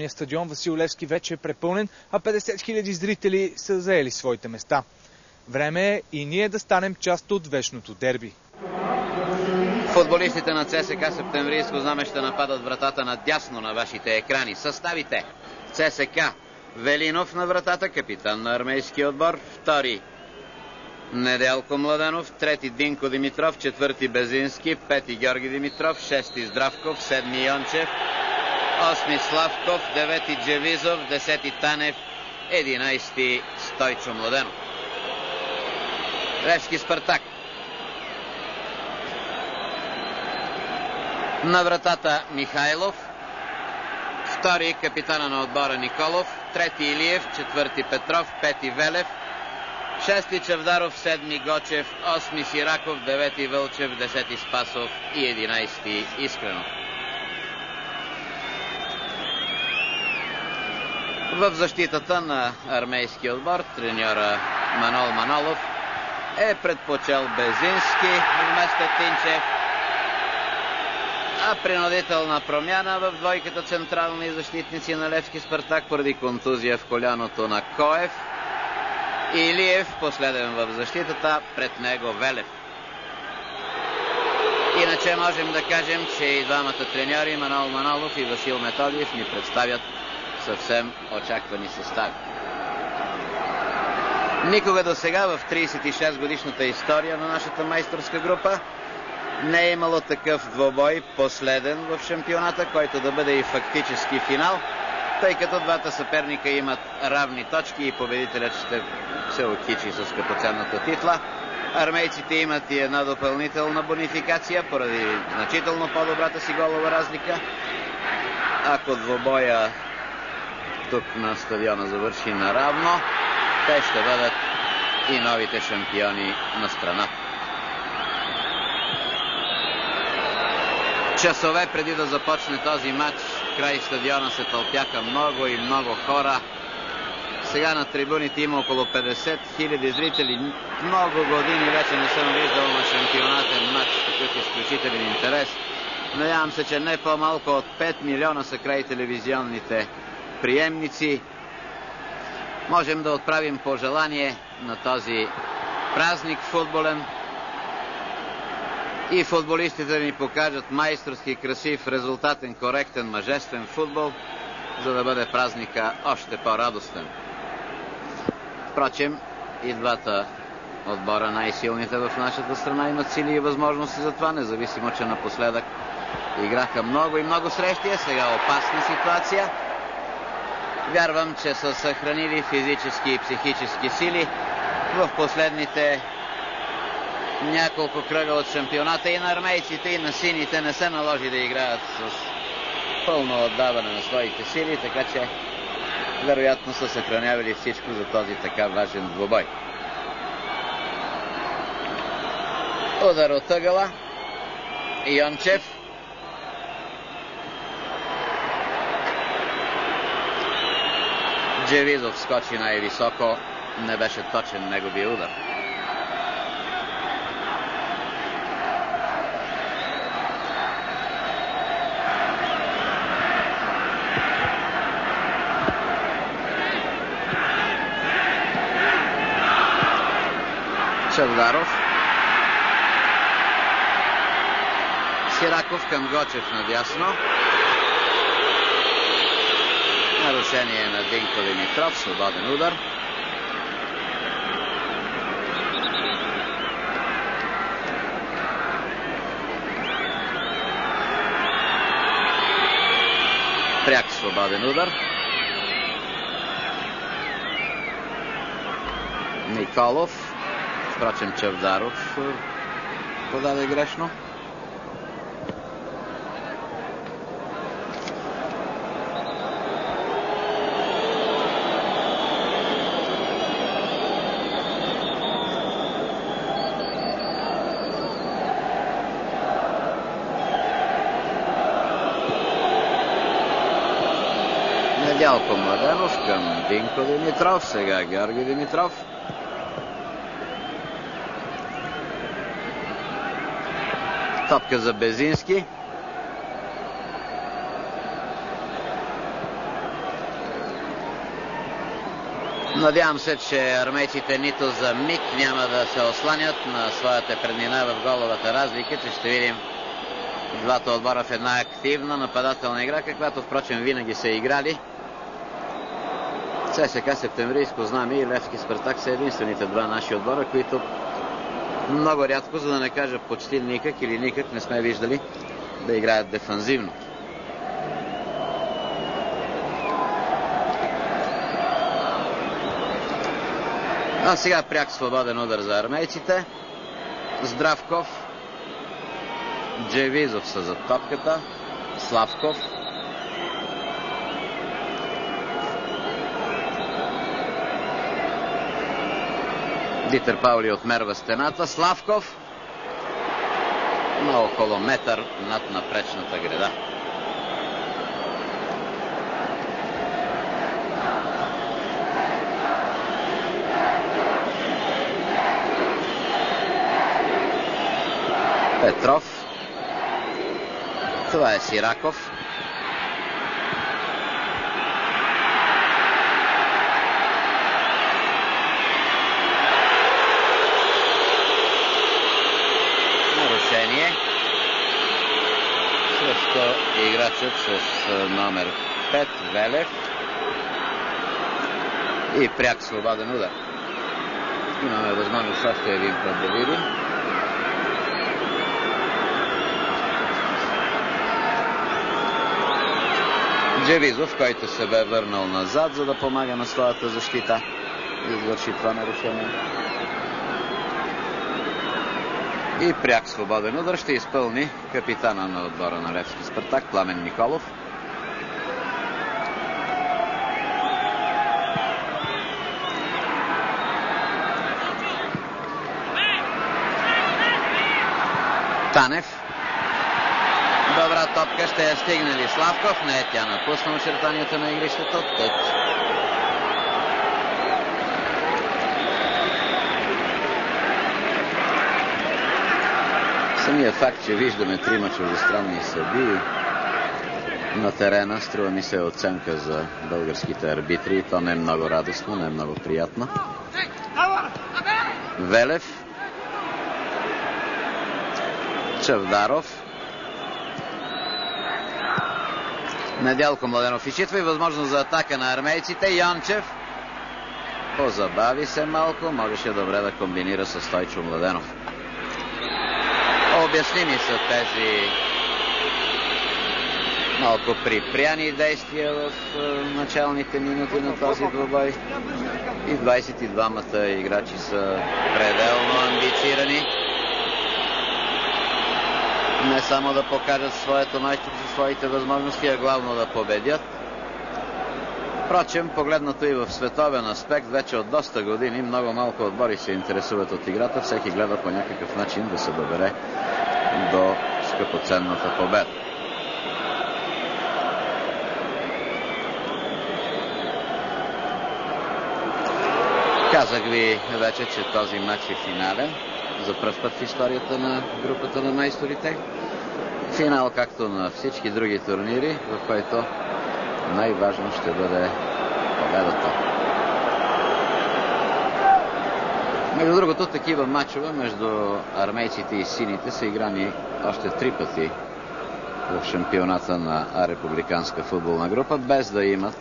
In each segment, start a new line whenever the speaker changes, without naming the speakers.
Стадион Васил Левски вече е препълнен, а 50 000 зрители са заели своите места. Време е и ние да станем част от вечното дерби.
Футболистите на ЦСКА Септемврийско знаме ще нападат вратата надясно на вашите екрани. Съставите: ЦСКА Велинов на вратата, капитан на армейския отбор. Втори Неделко Младенов, трети Динко Димитров, четвърти Безински, пети Георги Димитров, шести Здравков, седми Йончев, осми Славков, девети Джевизов, десети Танев, 11 Стойчо Младенов. Левски Спартак. На вратата Михайлов, втори капитана на отбора Николов, трети Илиев, четвърти Петров, пети Велев, шести Чавдаров, седми Гочев, осми Сираков, девети Вълчев, десети Спасов и 11 Искренов. В защитата на армейския отбор треньора Манол Манолов е предпочел Безински вместо Тинчев, а принудителна промяна в двойката централни защитници на Левски Спартак поради контузия в коляното на Коев. Илиев последен в защитата, пред него Велев. Иначе можем да кажем, че и двамата треньори, Манол Манолов и Васил Методиев, ни представят съвсем очаквани състави. Никога до сега в 36 годишната история на нашата майсторска група не е имало такъв двобой, последен в шампионата, който да бъде и фактически финал, тъй като двата съперника имат равни точки и победителят ще се окичи с скъпоценната титла. Армейците имат и една допълнителна бонификация поради значително по-добрата си голова разлика. Ако двобоя тук на стадиона завърши наравно, те ще бъдат и новите шампиони на страната. Часове преди да започне този матч, край стадиона се тълпяха много и много хора. Сега на трибуните има около 50 000 зрители. Много години вече не съм виждал на шампионатен матч такъв изключителен интерес. Надявам се, че не по-малко от 5 милиона са край телевизионните приемници. Можем да отправим пожелание на този празник футболен и футболистите да ни покажат майсторски, красив, резултатен, коректен, мъжествен футбол, за да бъде празника още по-радостен. Впрочем, и двата отбора, най-силните в нашата страна, имат сили и възможности за това, независимо, че напоследък играха много и много срещи. Сега опасна ситуация. Вярвам, че са съхранили физически и психически сили в последните няколко кръга от шампионата. И на армейците, и на сините не се наложи да играят с пълно отдаване на своите сили, така че вероятно са съхранявали всичко за този така важен двубой. Удар от ъгъла. Йончев. Джевизов скочи най-високо. Не беше точен неговия удар. Чавдаров. Сираков към Гочев надясно. Нарушение на Динко Димитров. Свободен удар. Пряк свободен удар. Николов. Впрочем, Чавдаров подаде грешно. Недялко Младенов към Динко Димитров. Сега Георги Димитров. Топка за Безински. Надявам се, че армейците нито за миг няма да се осланят на своята преднина в головата разлика, че ще видим двата отбора в една активна нападателна игра, каквато впрочем винаги са играли. ЦСКА Септемврийско знаме и Левски Спартак са единствените два наши отбора, които много рядко, за да не кажа почти никак или никак не сме виждали да играят дефанзивно. А сега пряк свободен удар за армейците. Здравков, Джевизов са за топката, Славков, Дитер Паули отмерва стената. Славков на около метър над напречната греда. Петров. Това е Сираков. Нарушение срещу играчът с номер 5 Велев и пряк свободен удар. Имаме възможност още един път да видим. Джевизов, който се бе върнал назад, за да помага на своята защита и извърши това нарушение. И пряк свободен удар ще изпълни капитана на отбора на Левски Спартак Пламен Николов. Танев. Добра топка, ще я стигне ли Славков? Не, тя напусна очертанията на игрището. Тъч. Самия факт, че виждаме трима чуждестранни съдии на терена, струва ми се оценка за българските арбитри. То не е много радостно, не е много приятно. Велев. Чавдаров. Недялко Младенов изчитва и възможност за атака на армейците. Йончев позабави се малко, можеше добре да комбинира с Стойчо Младенов. Обясними са тези малко припряни действия в началните минути на този двубой. И 22-мата играчи са пределно амбицирани. Не само да покажат своето майсторство, своите възможности, а главно да победят. Впрочем, погледнато и в световен аспект, вече от доста години много малко отбори се интересуват от играта. Всеки гледа по някакъв начин да се добере до скъпоценната победа. Казах ви вече, че този матч е финален. За пръв път в историята на групата на майсторите. Финал, както на всички други турнири, в който най-важно ще бъде победата. Между другото, такива матчове между армейците и сините са играни още 3 пъти в шампионата на републиканска футболна група, без да имат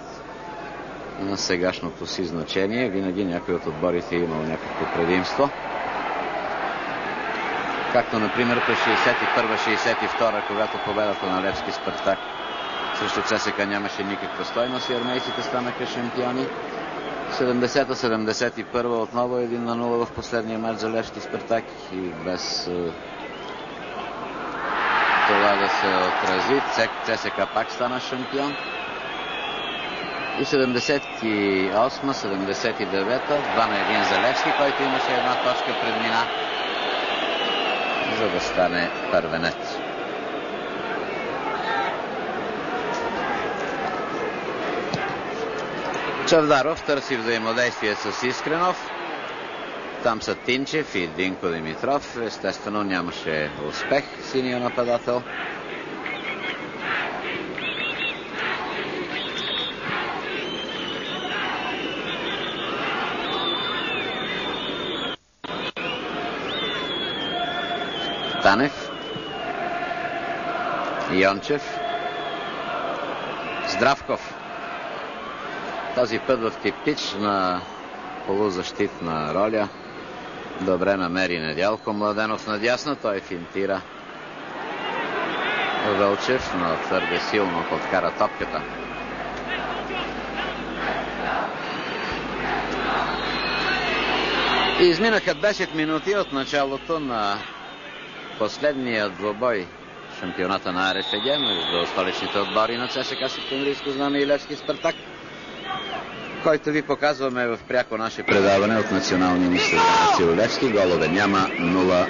на сегашното си значение. Винаги някой от отборите е имал някакво предимство. Както, например, през 61-62, когато победата на Левски Спартак срещу ЦСКА нямаше никаква стойност и армейците станаха шампиони. 70-71 отново 1-0 в последния матч за Левски Спартак и без това да се отрази, ЦСКА пак стана шампион. И 78-79, 2-1 за Левски, който имаше една точка предмина, за да стане първенец. Чавдаров търси взаимодействие с Искренов. Там са Тинчев и Динко Димитров. Естествено нямаше успех синия нападател. Танев. Йончев. Здравков. Този път в типична полузащитна роля. Добре намери Недялко Младенов надясно. Той финтира Вълчев, но твърде силно подкара топката. Изминаха 10 минути от началото на последния двубой в шампионата на РФГ между столичните отбори на ЦСКА Септемврийско знаме и Левски Спартак, който ви показваме в пряко наше предаване от националния ни стадион Васил Левски. Голове няма, 0-0.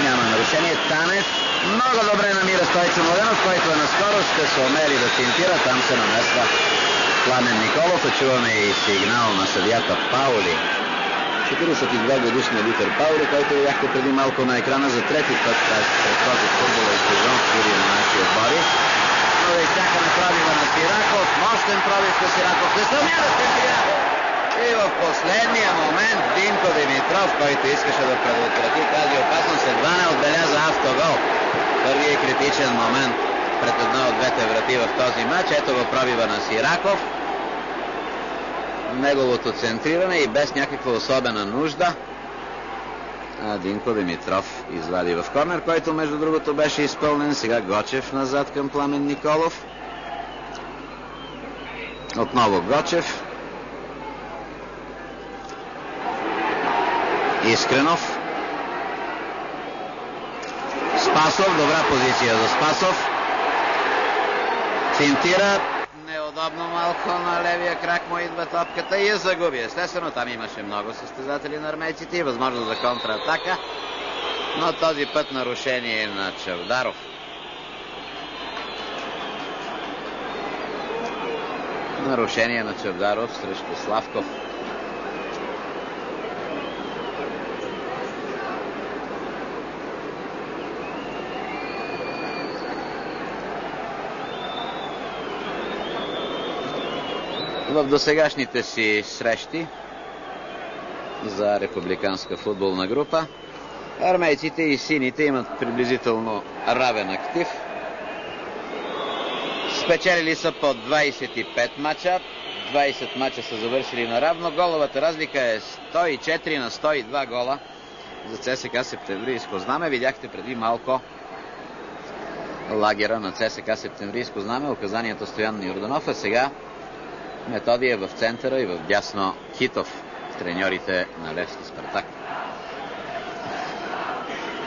Няма нарушение. Танев много добре намира Стойчо Младенов, който е наскоро ще се умели да финтира. Там се намесва Пламен Николов. Чуваме и сигнал на съдията Паули. 42 годишния Витър Паули, който видяхте преди малко на екрана за трети път пред този футболен сезон в студия на нашия отбори. Но да изчакаме пробива на Сираков. Мощен пробив на Сираков. Не съмнява финтира. И в последния момент Динко Димитров, който искаше да предотврати тази опасност, едва не отбеляза автогол. Първият критичен момент пред една от двете врати в този матч. Ето го пробива на Сираков. Неговото центриране и без някаква особена нужда. Динко Димитров извади в корнер, който между другото беше изпълнен. Сега Гочев назад към Пламен Николов. Отново Гочев. Искренов. Спасов. Добра позиция за Спасов. Финтира. Неудобно малко на левия крак му идва топката и я загуби. Естествено, там имаше много състезатели на армейците и възможност за контратака. Но този път нарушение на Чавдаров. Нарушение на Чавдаров срещу Славков. В досегашните си срещи за републиканска футболна група армейците и сините имат приблизително равен актив. Спечелили са по 25 мача. 20 мача са завършили наравно. Головата разлика е 104 на 102 гола за ЦСКА Септемврийско знаме. Видяхте преди малко лагера на ЦСКА Септемврийско знаме. Указанията Стоян Йорданов, а сега Методи е в центъра и в дясно Хитов, треньорите на Левски Спартак.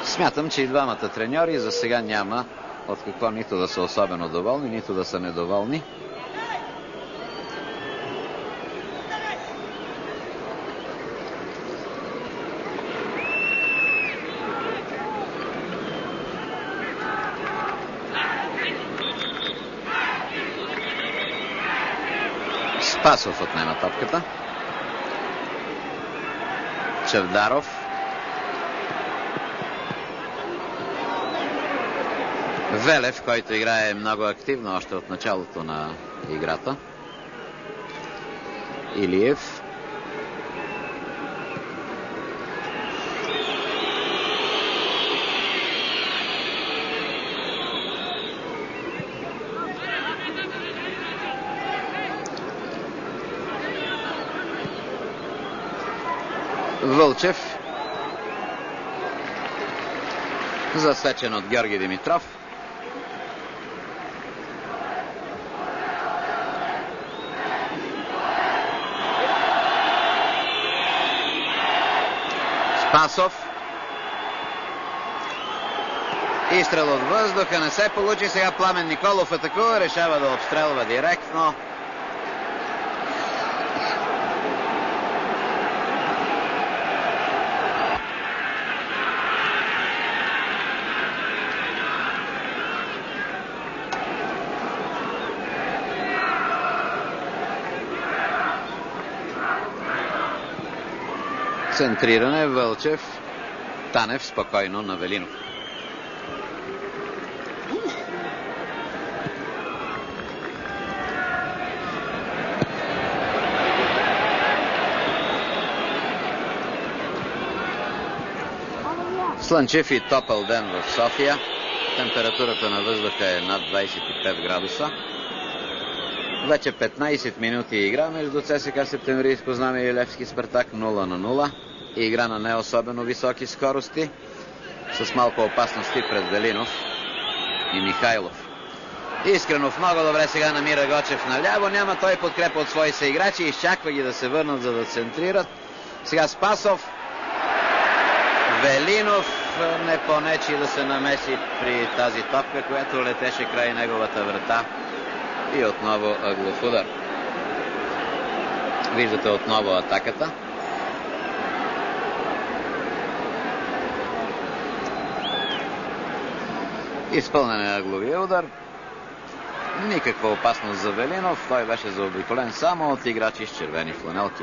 Смятам, че и двамата треньори за сега няма от какво нито да са особено доволни, нито да са недоволни. Спасов отнема топката. Чавдаров. Велев, който играе много активно още от началото на играта. Илиев. Вълчев. Засечен от Георги Димитров. Спасов. Изстрел от въздуха не се получи. Сега Пламен Николов атакува. Решава да обстрелва директно. Центриране Вълчев. Танев спокойно на Велинов. Слънчев и топъл ден в София. Температурата на въздуха е над 25 градуса. Вече 15 минути игра между ЦСКА Септемврийско знаме и Левски Спартак 0-0. Игра на не особено високи скорости, с малко опасности пред Велинов и Михайлов. Искренов много добре сега намира Гочев наляво. Няма той подкрепа от свои съиграчи. Изчаква ги да се върнат, за да центрират. Сега Спасов. Велинов не понечи да се намеси при тази топка, която летеше край неговата врата. И отново ъглов удар. Виждате отново атаката. Изпълнен е ъгловия удар. Никаква опасност за Велинов. Той беше заобиколен само от играчи с червени фланелки.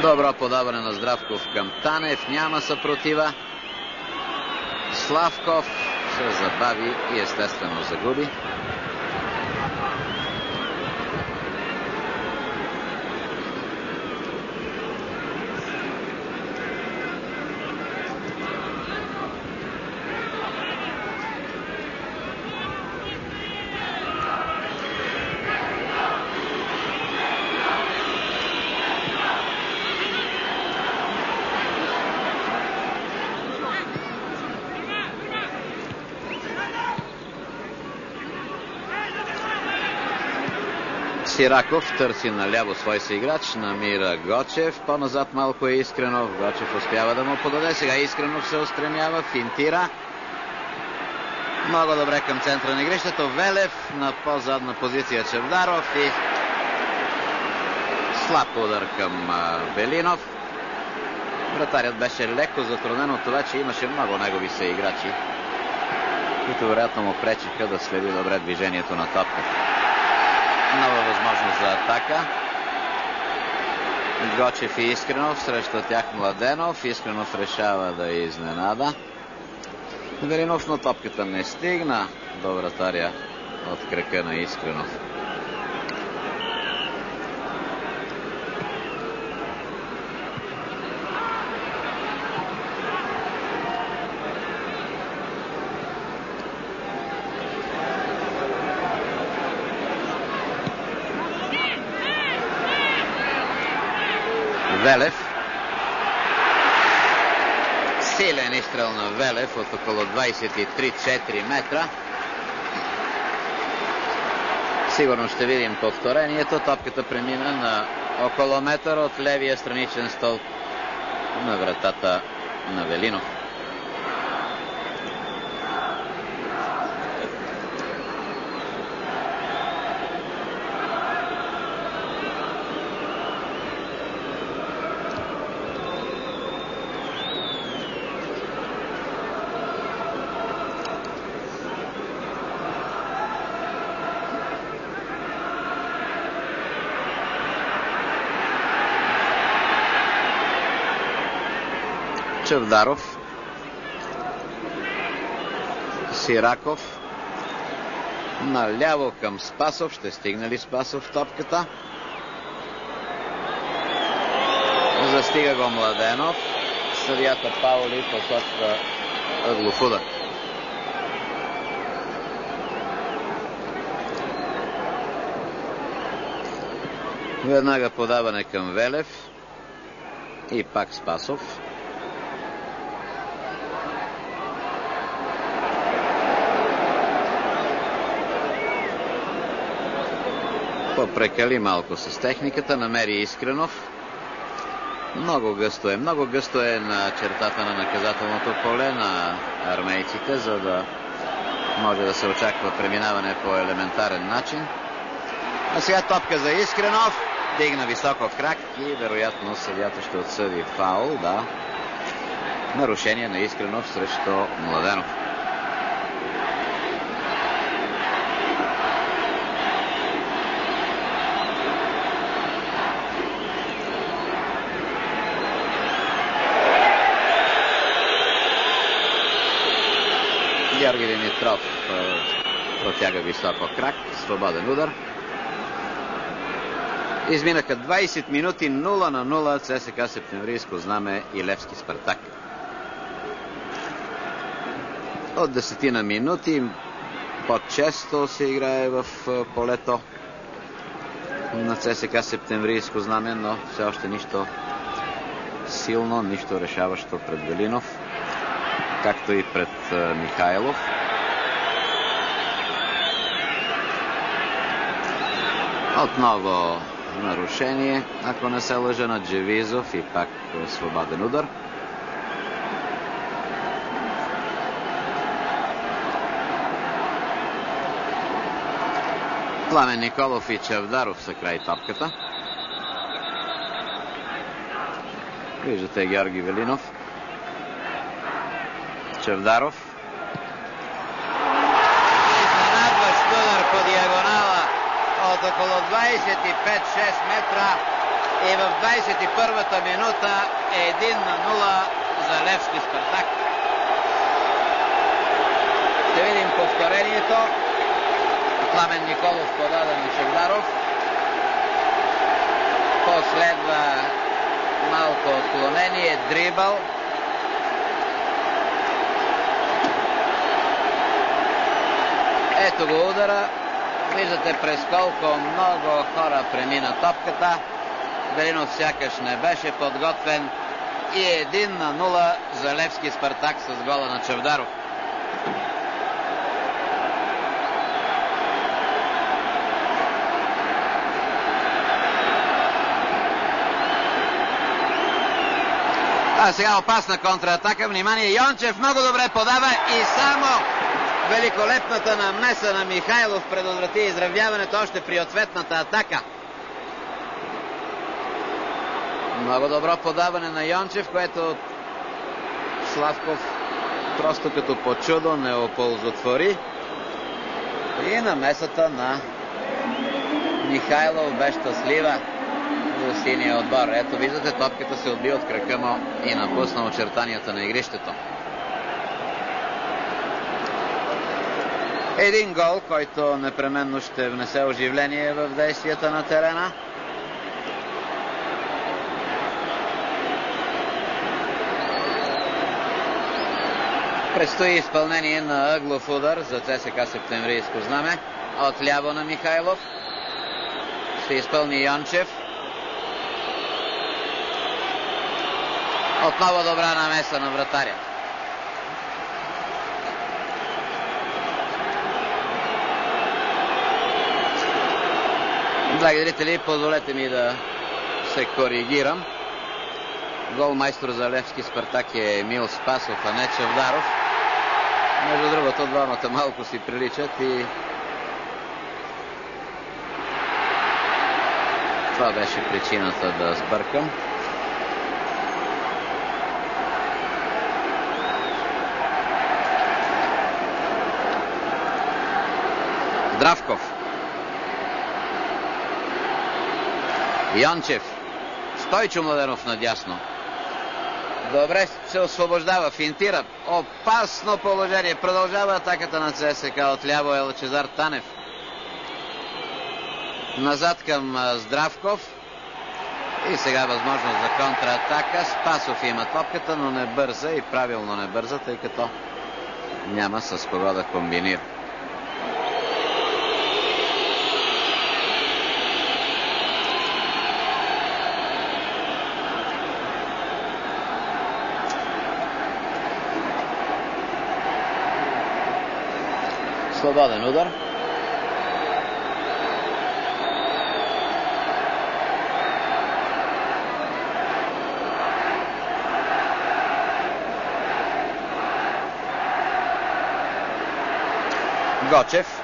Добро подаване на Здравков към Танев. Няма съпротива. Славков се забави и естествено загуби. Сираков търси наляво свой съиграч, намира Гочев. По-назад малко е Искренов. Гочев успява да му подаде. Сега Искренов се устремява, финтира. Много добре към центъра на игрището. Велев на по-задна позиция Чавдаров и слаб удар към Велинов. Вратарят беше леко затруднен от това, че имаше много негови съиграчи, които вероятно му пречиха да следи добре движението на топката. Нова възможност за атака. Гочев и Искренов, срещу тях Младенов. Искренов решава да изненада Велинов, но топката не стигна до вратаря от крака на Искренов. Велев. Силен изстрел на Велев от около 23-4 метра. Сигурно ще видим повторението. Топката премина на около метър от левия страничен стълб на вратата на Велинов. Чавдаров. Сираков. Наляво към Спасов. Ще стигне ли Спасов топката? Застига го Младенов. Съдията Паули посочва ъглов удар. Веднага подаване към Велев. И пак Спасов. Попрекали малко с техниката, намери Искренов. Много гъсто е на чертата на наказателното поле на армейците, за да може да се очаква преминаване по елементарен начин. А сега топка за Искренов. Дигна високо крак и вероятно съдията ще отсъди фаул. Да. Нарушение на Искренов срещу Младенов. Георги Петров протяга високо крак. Свободен удар. Изминаха 20 минути, 0-0 ЦСКА Септемврийско знаме и Левски Спартак. От 10 минути по-често се играе в полето на ЦСКА Септемврийско знаме, но все още нищо силно, нищо решаващо пред Велинов, както и пред Михайлов. Отново нарушение, ако не се лъжа, на Джевизов и пак свободен удар. Пламен Николов и Чавдаров са край топката. Виждате Георги Велинов. Чавдаров. Изненадващ удар по диагонала от около 25-6 метра и в 21-та минута 1-0 за Левски Спартак. Ще видим повторението. Пламен Николов подаде на Чавдаров. Последва малко отклонение, дрибъл. Ето го удара. Виждате през колко много хора премина топката. Велинов сякаш не беше подготвен. И 1-0 за Левски Спартак с гола на Чавдаров. А сега опасна контратака. Внимание, Йончев много добре подава и само великолепната намеса на Михайлов предотврати изравняването още при ответната атака. Много добро подаване на Йончев, което Славков просто като по чудо не оползотвори. И намесата на Михайлов бе щастлива за синия отбор. Ето виждате, топката се отби от крака му и напусна очертанията на игрището. Един гол, който непременно ще внесе оживление в действията на терена. Предстои изпълнение на ъглов удар за ЦСКА Септемврийско знаме. Отляво на Михайлов. Ще изпълни Йончев. Отново добра намеса на вратаря. Драги зрители, позволете ми да се коригирам. Голмайстор за Левски Спартак е Емил Спасов, а не Чавдаров. Между другото, двамата малко си приличат и това беше причината да сбъркам. Здравков. Йончев. Стойчо Младенов надясно. Добре се освобождава, финтира. Опасно положение. Продължава атаката на ЦСКА. Отляво е Лъчезар Танев. Назад към Здравков. И сега възможност за контратака. Спасов има топката, но не бърза и правилно не бърза, тъй като няма с кого да комбинира. Свободен удар. Гочев.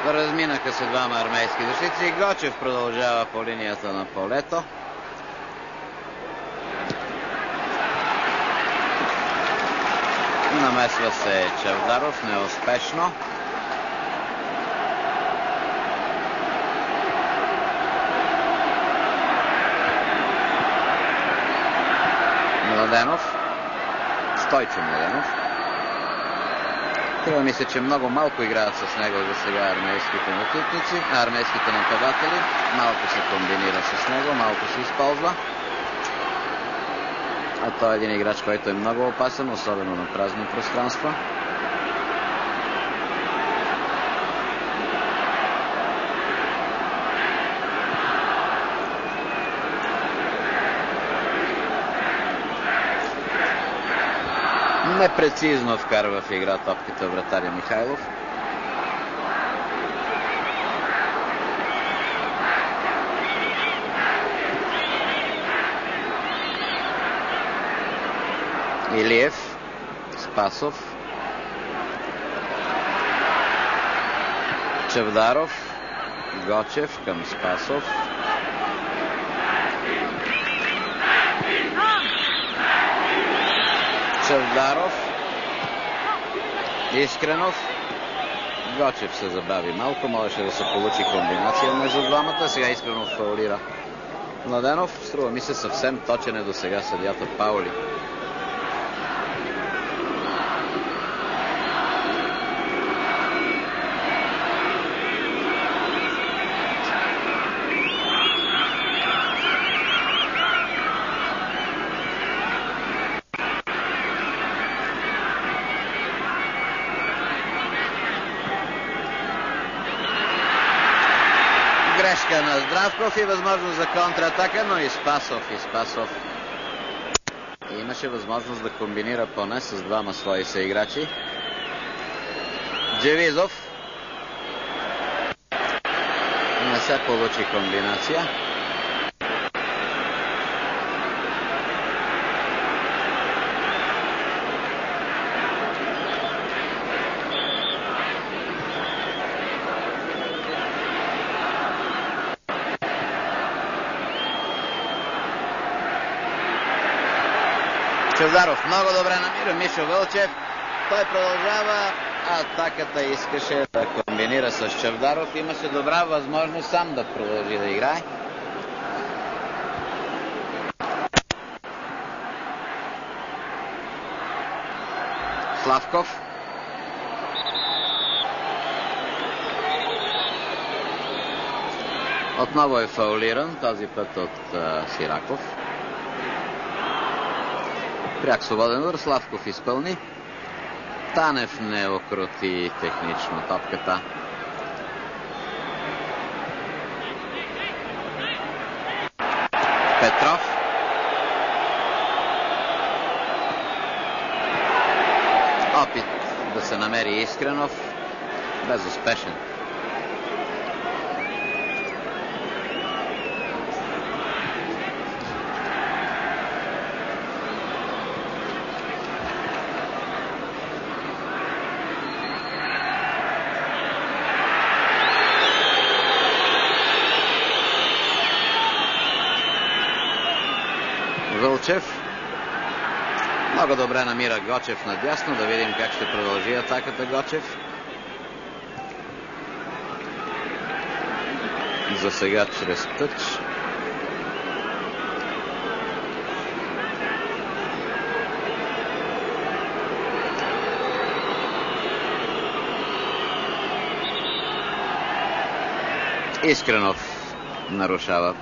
Разминаха се двама армейски защитници. Гочев продължава по линията на полето. Намесва се Чавдаров неуспешно. Младенов. Стойчо Младенов. Трябва ми се, че много малко играят с него за сега армейските нападатели. Малко се комбинира с него, малко се използва. А той е един играч, който е много опасен, особено на празни пространства. Непрецизно вкарва в игра топката вратаря Михайлов. Илиев, Спасов, Чавдаров, Гочев към Спасов. Чавдаров, Искренов, Гочев се забави малко, можеше да се получи комбинация между двамата. Сега Искренов фаулира Младенов. Струва ми се съвсем точен е до сега съдията Паули. Грешка на Здравков и възможност за контратака, но и Спасов имаше възможност да комбинира поне с двама свои съиграчи. Джевизов. Не се получи комбинация. Чавдаров много добре намира Мишо Вълчев. Той продължава атаката, искаше да комбинира с Чавдаров. Имаше добра възможност сам да продължи да играе. Славков. Отново е фаулиран, този път от Сираков. Пряк свободен удар, Славков изпълни. Танев не окрути технично топката. Петров. Опит да се намери Искренов. Безуспешен. Вълчев. Много добре намира Гочев надясно. Да видим как ще продължи атаката Гочев. За сега чрез тъч. Искренов нарушава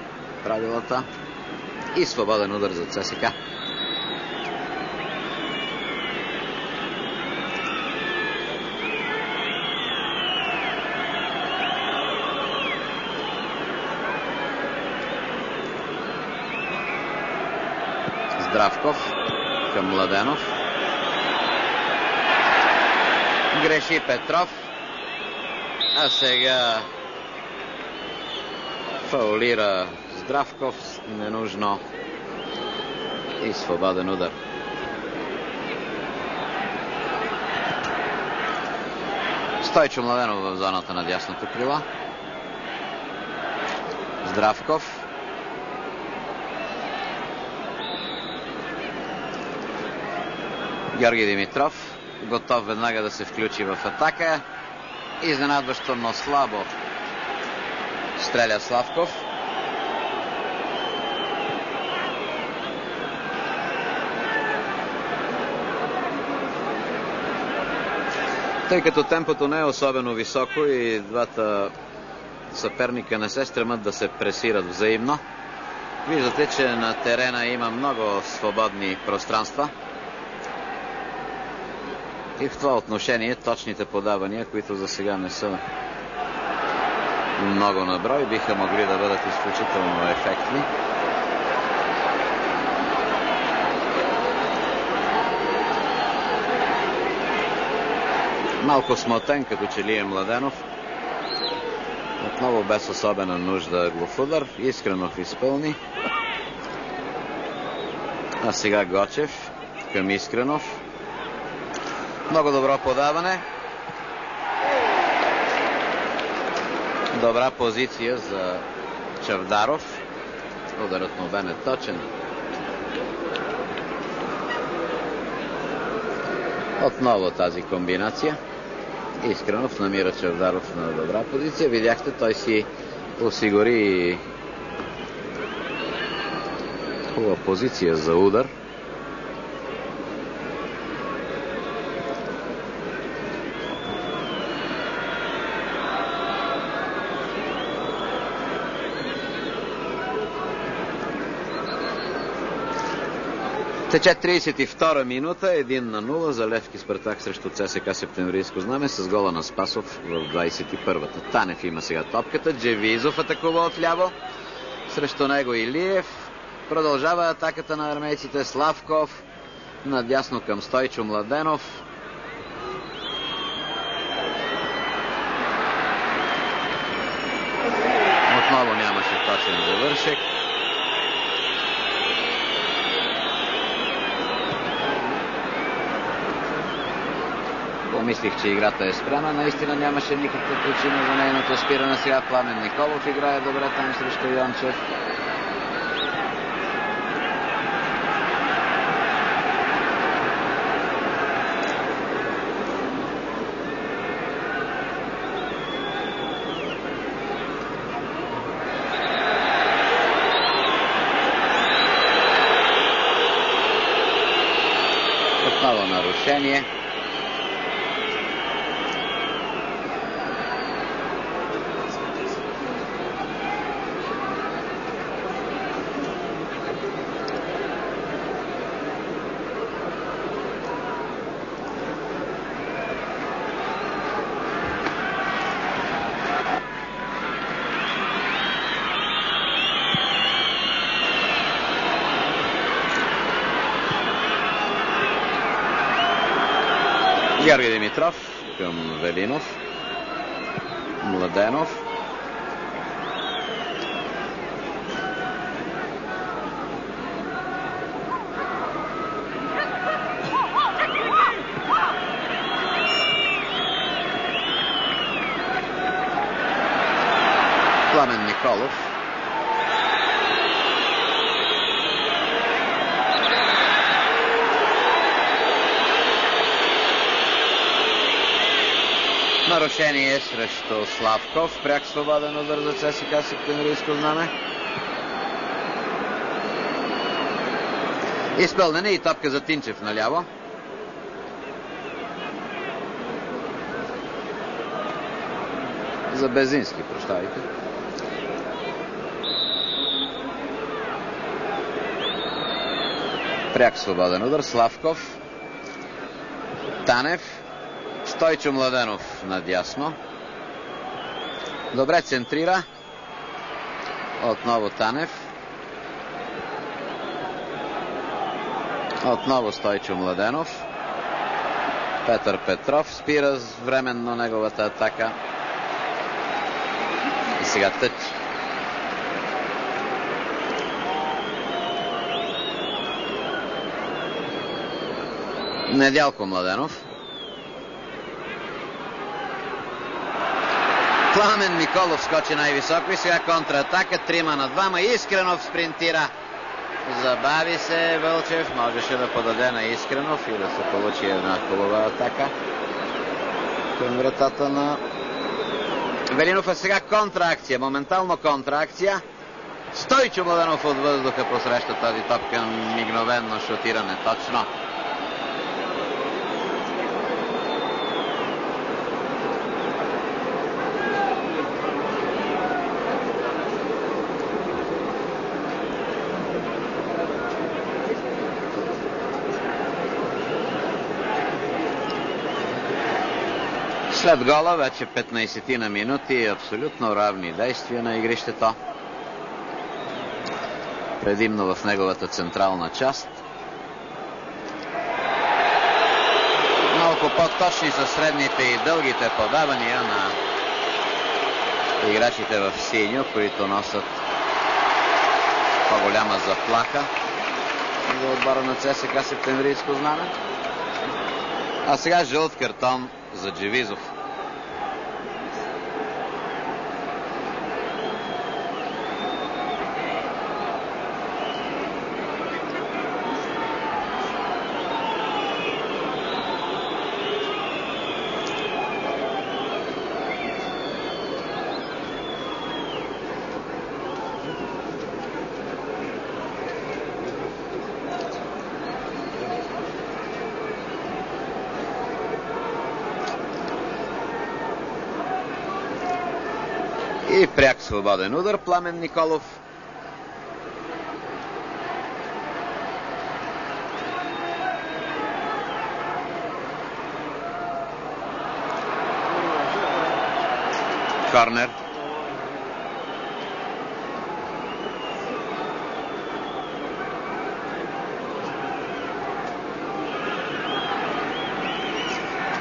правилата. И свободен удар за ЦСКА. Здравков към Младенов. Греши Петров. А сега фаулира Здравков ненужно и свободен удар. Стойчо Младенов в зоната на дясното крило. Здравков. Георги Димитров готов веднага да се включи в атака. Изненадващо, но слабо стреля Славков. Тъй като темпото не е особено високо и двата съперника не се стремат да се пресират взаимно, виждате, че на терена има много свободни пространства. И в това отношение точните подавания, които за сега не са много на брой, биха могли да бъдат изключително ефектни. Малко смутен, като че ли е Младенов. Отново без особена нужда главудар. Искренов изпълни. А сега Гочев към Искренов. Много добро подаване. Добра позиция за Чавдаров. Ударът му бе неточен. Отново тази комбинация. Искренов намира Чавдаров на добра позиция. Видяхте, той си осигури хубава позиция за удар. Тече 32 минута, 1-0 за Левски Спартак срещу ЦСКА Септемврийско знаме с гола на Спасов в 21-та. Танев има сега топката, Джевизов атакува отляво, срещу него Илиев. Продължава атаката на армейците. Славков надясно към Стойчо Младенов. Отново нямаше точен завършек. Помислих, че играта е спряна. Наистина нямаше никаква причина за нейното спиране. Сега Пламен Николов играе добре там срещу Йончев. Отново нарушение. Георги Димитров към Велинов. Младенов. Пламен Николов. Нарушение срещу Славков. Пряк свободен удар за ЦСКА Септемврийско знаме. Изпълнене и топка за Тинчев наляво. За Безински, прощавайте. Пряк свободен удар. Славков. Танев. Стойчо Младенов надясно. Добре центрира. Отново Танев. Отново Стойчо Младенов. Петър Петров спира временно неговата атака. И сега тъч. Недялко Младенов. Пламен Николов скочи най-високо и сега контратака. 3-2. Искренов спринтира. Забави се Вълчев. Можеше да подаде на Искренов и да се получи една хубава атака към вратата на Велинов. А сега контраакция. Моментално контраакция. Стойчо Младенов от въздуха посреща тази топка. Мигновенно шутиране. Точно. След гола вече 15 на минути, абсолютно равни действия на игрището. Предимно в неговата централна част. Малко по-точни са средните и дългите подавания на играчите в синьо, които носят по-голяма заплаха за отбора на ЦСКА Септемврийско знаме. А сега жълт картон за Джевизов. И пряк свободен удар, Пламен Николов. Корнер.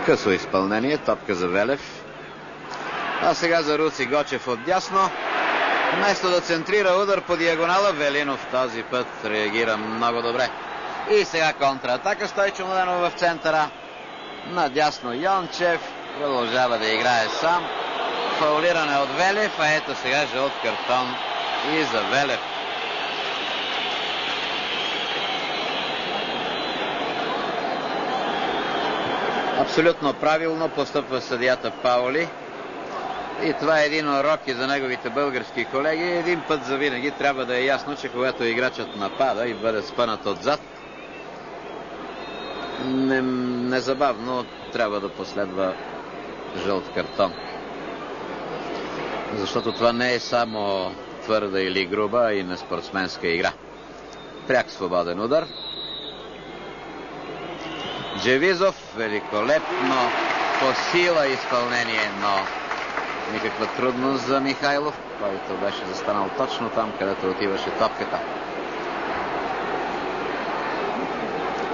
Късо изпълнение, топка за Велев. А сега за Руци Гочев отдясно. Вместо да центрира удар по диагонала, Велинов този път реагира много добре. И сега контратака. Стойчо Младенов в центъра. Надясно Йончев продължава да играе сам. Фаулиране от Велев, а ето сега жълт картон и за Велев. Абсолютно правилно постъпва съдията Паули. И това е един урок и за неговите български колеги. Един път завинаги трябва да е ясно, че когато играчът напада и бъде спънат отзад, незабавно трябва да последва жълт картон. Защото това не е само твърда или груба, а и неспортсменска игра. Пряк свободен удар. Джевизов, великолепно по сила изпълнение, но никаква трудност за Михайлов, който беше застанал точно там, където отиваше топката.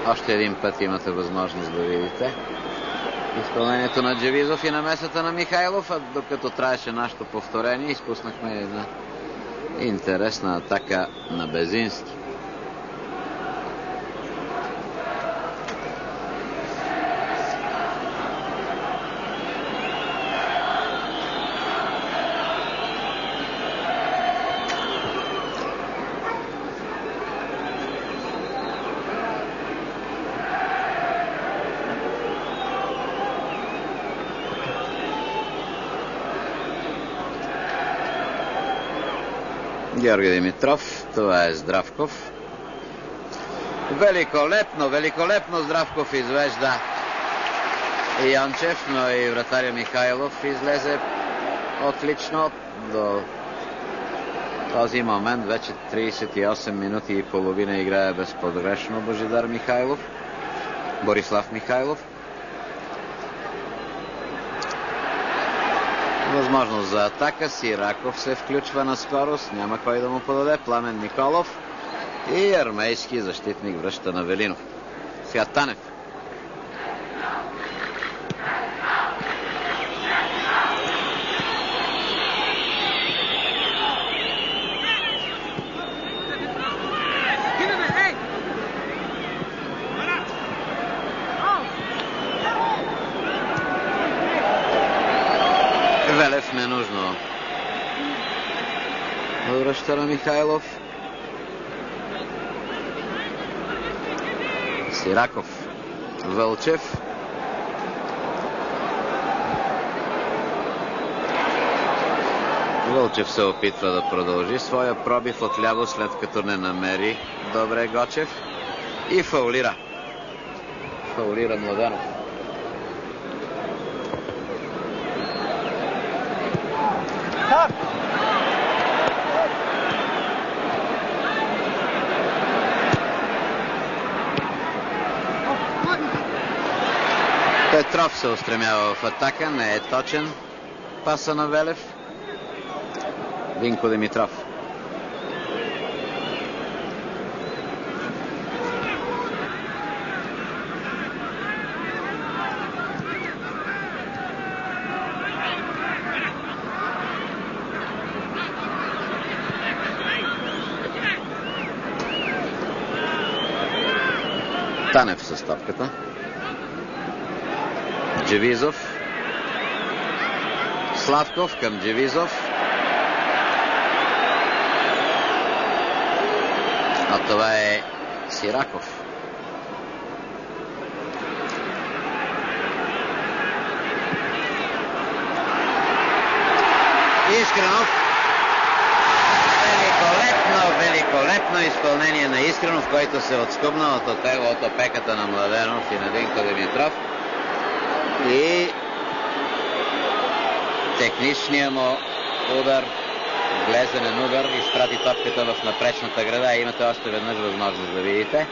Още един път имате възможност да видите изпълнението на Джевизов и намесата на Михайлов, а докато траеше нашето повторение, изпуснахме една интересна атака на Безински. Георги Димитров, това е Здравков. Великолепно Здравков извежда Йончев, но и вратаря Михайлов излезе отлично. До този момент вече 38 минути и половина играе безпогрешно Божидар Михайлов. Борислав Михайлов. Възможност за атака. Сираков се включва на скорост. Няма кой да му подаде. Пламен Николов. И армейски защитник връща на Велинов. Сега Танев. Велев ненужно връща на Михайлов. Сираков. Вълчев. Вълчев се опитва да продължи своя пробив отляво, след като не намери добре Гочев. И фаулира. Фаулира Младенов. Димитров се устремява в атака. Не е точен паса на Велев. Винко Димитров. Танев с топката. Джевизов. Славков към Джевизов. А това е Сираков. Искренов. Великолепно изпълнение на Искренов, който се отскубна от опеката на Младенов и на Винко Димитров. И техничният му удар, глезенен удар, изпрати топката в напречната града. Имате още веднъж възможност да видите.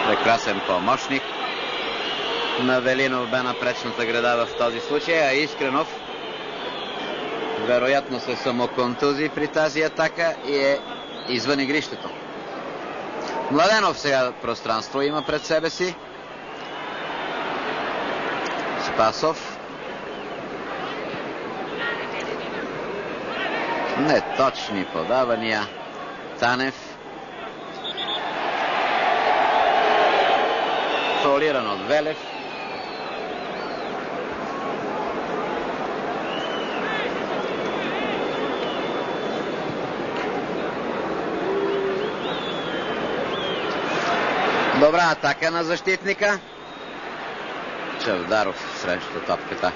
Прекрасен помощник на Велинов бе напречната града в този случай, а Искренов вероятно се самоконтузи при тази атака и е извън игрището. Младенов сега пространство има пред себе си. Спасов. Неточни подавания. Танев. Фаулиран от Велев. Добра атака на защитника. Чавдаров срещу топката.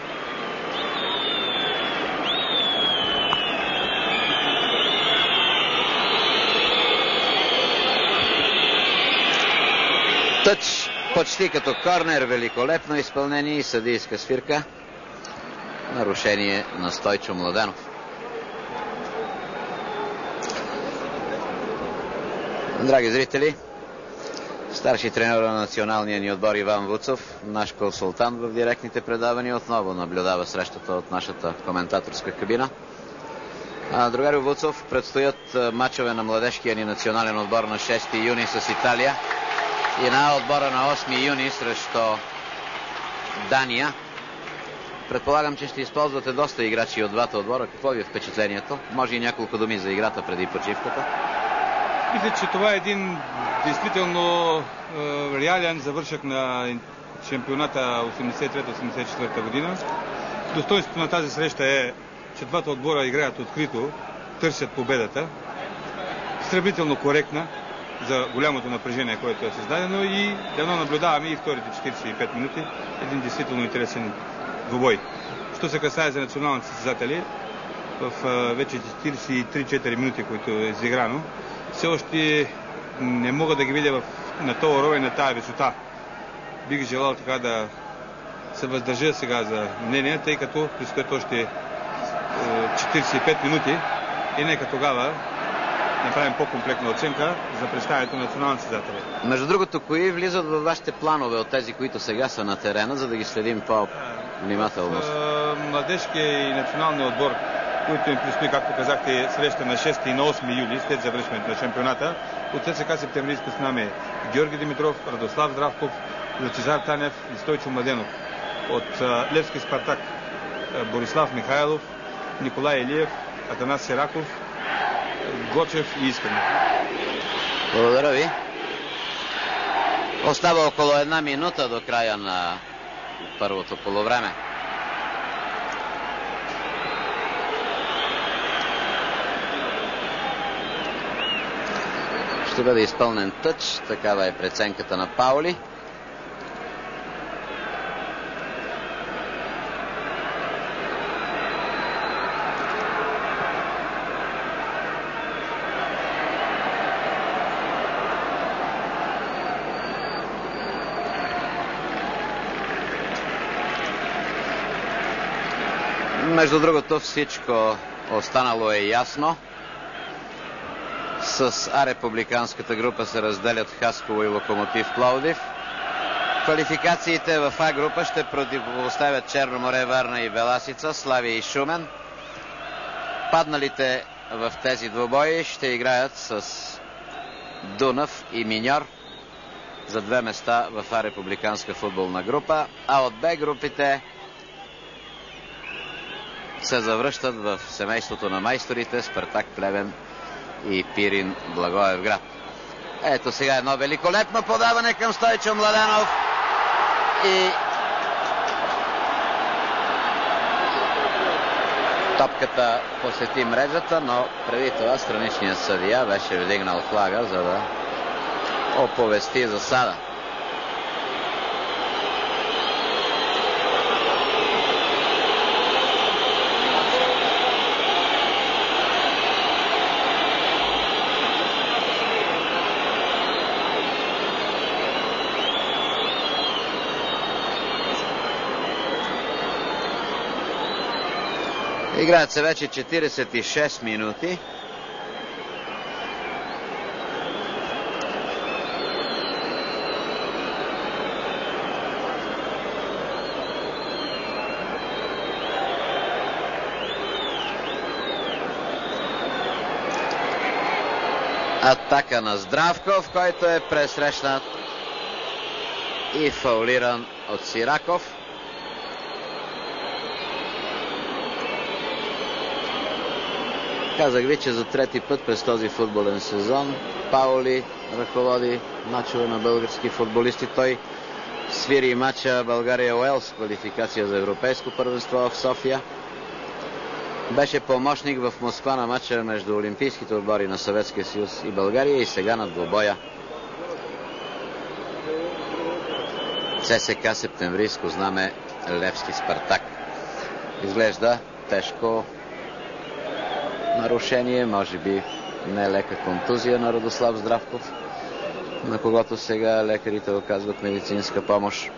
Тъч почти като корнер. Великолепно изпълнение и съдийска свирка. Нарушение на Стойчо Младенов. Драги зрители, старши тренер на националния ни отбор Иван Вуцов, наш консултант в директните предавания, отново наблюдава срещата от нашата коментаторска кабина. Другари Вуцов, предстоят мачове на младежкия ни национален отбор на 6 юни с Италия и на отбора на 8 юни срещу Дания. Предполагам, че ще използвате доста играчи от двата отбора. Какво ви е впечатлението? Може и няколко думи за играта преди почивката.
Мисля, че това е един действително реален завършък на шампионата 83-84 година. Достойнството на тази среща е, че двата отбора играят открито, търсят победата. Сравнително коректна за голямото напрежение, което е създадено, и едно наблюдаваме и вторите 45 минути. Един действително интересен двубой. Що се касае за националните състезатели, в вече 43-4 минути, които е изиграно, все още не мога да ги видя на този рой, на тази висота. Бих желал така да се въздържа сега за мнение, тъй като предстоят още 45 минути и нека тогава направим по-комплектна оценка за представянето на националните състезатели.
Между другото, кои влизат във вашите планове от тези, които сега са на терена, за да ги следим по-внимателно?
Младежкия и националния отбор, които им предстои, както казахте, среща на 6 и на 8 юли, след завършването на шампионата. От ЦСКА септемврийско с нами Георги Димитров, Радослав Здравков, Лъчезар Танев и Стойчо Младенов. От Левски Спартак Борислав Михайлов, Николай Илиев, Атанас Сираков, Гочев и Искренов.
Благодаря ви. Остава около една минута до края на първото полувреме. Ще бъде изпълнен тъч. Такава е преценката на Паули. Между другото, всичко останало е ясно. С републиканската група се разделят Хасково и Локомотив Пловдив. Квалификациите в А група ще противопоставят Черно море, Варна и Беласица, Славия и Шумен. Падналите в тези двубои ще играят с Дунав и Миньор за 2 места в А републиканска футболна група, а от Б групите се завръщат в семейството на майсторите Спартак Плевен и Пирин Благоевград. Ето сега едно великолепно подаване към Стойчо Младенов и топката посети мрежата, но преди това страничният съдия беше вдигнал флага, за да оповести засада. Играят се вече 46 минути. Атака на Здравков, който е пресрещнат и фаулиран от Сираков. Казах ви, че за трети път през този футболен сезон Паули ръководи мачове на български футболисти. Той свири и мача България-Уелс, квалификация за европейско първенство в София. Беше помощник в Москва на мача между олимпийските отбори на Съветския съюз и България и сега на двубоя ЦСКА Септемврийско знаме Левски Спартак. Изглежда тежко нарушение, може би не лека контузия на Радослав Здравков, на когото сега лекарите оказват медицинска помощ.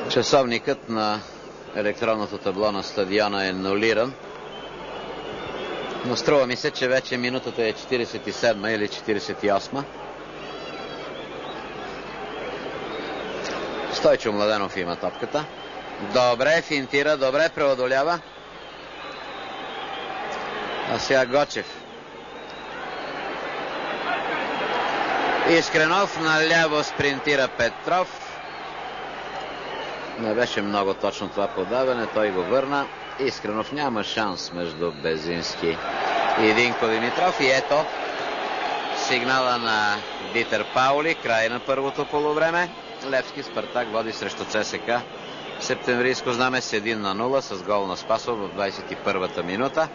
Часовникът на електронното табло на стадиона е нулиран, но струва ми се, че вече минутата е 47 или 48. Стойчо Младенов има топката. Добре финтира, добре преодолява. А сега Гочев. Искренов наляво спринтира Петров. Не беше много точно това подаване, той го върна. Искренов няма шанс между Безински и Динко Димитров. И ето сигнала на Дитер Паули, край на първото полувреме. Левски Спартак води срещу ЦСКА Септемврийско знаме с 1-0 с гол на Спасов в 21-та минута.